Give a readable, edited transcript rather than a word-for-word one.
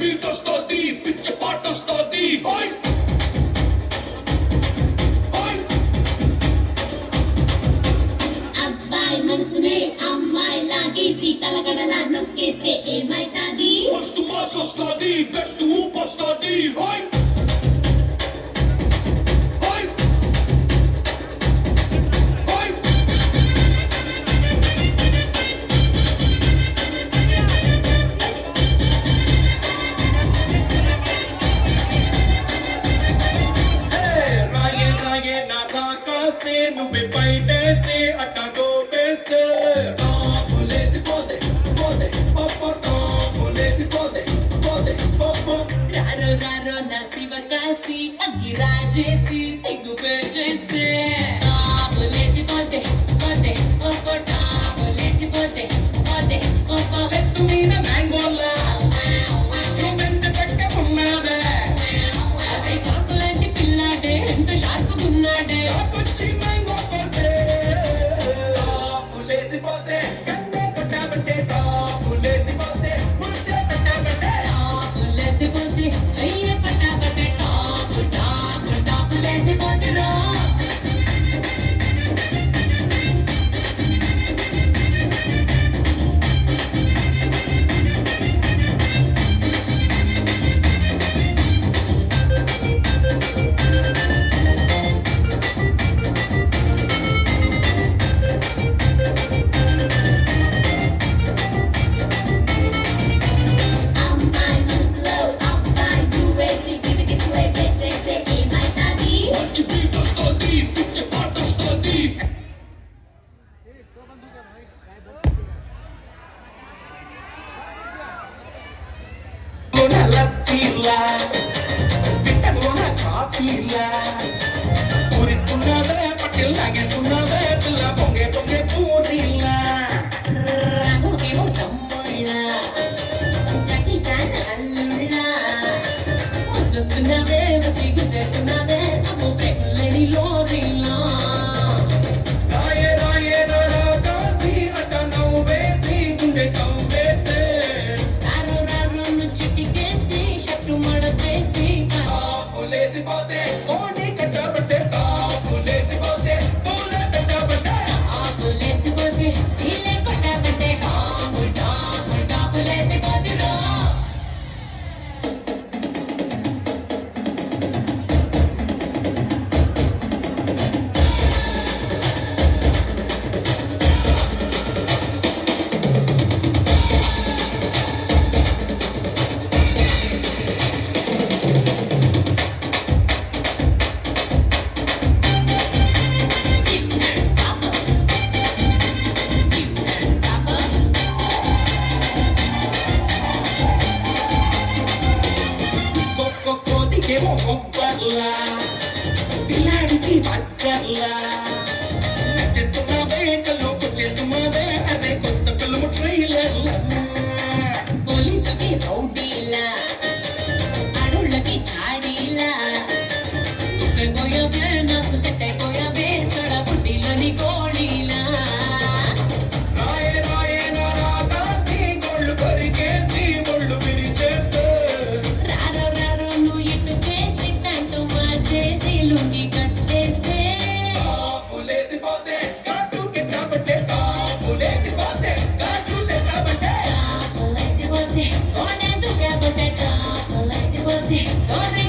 beat వస్తోంది పిచ్చి పాట వస్తోంది అబ్బాయి మనసునే అమ్మాయి లాగేసి తలగడలా నొక్కేస్తే ఏమైతాది మస్తు మాస్ వస్తోంది బెస్ట్ ఊప్ వస్తోంది నువ్వే పైటేసి అట్టగో వేస్తే రారో రారో నా శివ కాసి అగ్గి రాజేసి సిగ్గు చేస్తే టాపులేసిపోతే పోతే ఓపో టాపులేసిపోతే పోతే ఓపో చెట్టు మీద మ్యాంగోలా నువ్వెంత చక్కగున్నావే చాకులాంటి పిల్లాడే ఎంత షార్పుకున్నాడే చాకొచ్చి మ్యాంగో కొడితే టాపులేసిపోతే కన్నే కొట్టాబంటే టాపులేసిపోతే ముద్దే పెట్టాబంటే టాపులేసిపోతే చెయ్యి పట్టాబట్టే టాపులేసిపోతే రో అమ్మాయి మనసులో అబ్బాయి దూరేసి గితగితలై పెట్టేస్తే ఏమైతాది మంచి బీట్ వస్తోంది పిచ్చి పాట వస్తోంది లస్సీలా విట్టలోన కాఫీలా పూరిస్తున్నావే పట్టెలు లాగేస్తున్నావే పిల్ల పొంగే పొంగే పూరిలా రాముకేమో తమ్ముళ్ళ జకి జాన అల్లుళ్ళ ముద్దొస్తున్నావే వచ్చి గుద్దేస్తున్నావే అమ్మో బ్రేకుల్లేని లోరీలా రాయే రాయే రారా కాసి అట్ట నవ్వేసి గుండె కవ్వేస్తే రారో రారో చిటికేసి షట్టు మడతేసి టాపులేసిపోతే కోడి కట్టబట్టే టాపులేసిపోతే పూల కట్టబట్టే టాపులేసిపోతే నీళ్ళే కొట్టాబట్టే టాపులేసిపోతే రో కోతికేమో కొబ్బర్లా పిల్లాడికి బట్టర్లా నచ్చేస్తున్నావే కల్లోకి వచ్చేస్తున్నావే అదే కొత్త ఫిల్మ్ ట్రైలర్లా పోలీసుకి రౌడీలా ఆడోళ్ళకి చాడీలా దుఃఖపోయావే నాకు సెట్ అయిపోయావే సడ బుడ్డిలోని కోళీలా రాయే రాయే నారా కాసి గోళ్ళు కొరికేసి ఒళ్ళు విరిచేస్తే రారో రారో నువ్వు ఇటుకేసి ప్యాంటు మార్చేసి లుంగి కట్టేస్తే టాపులేసిపోతే కాటు కిట్టబట్టే టాపులేసిపోతే కాటులేసాబట్టే చాపలేసిపోతే కోడె దుగ్గబట్టే చాపలేసిపోతే కోరే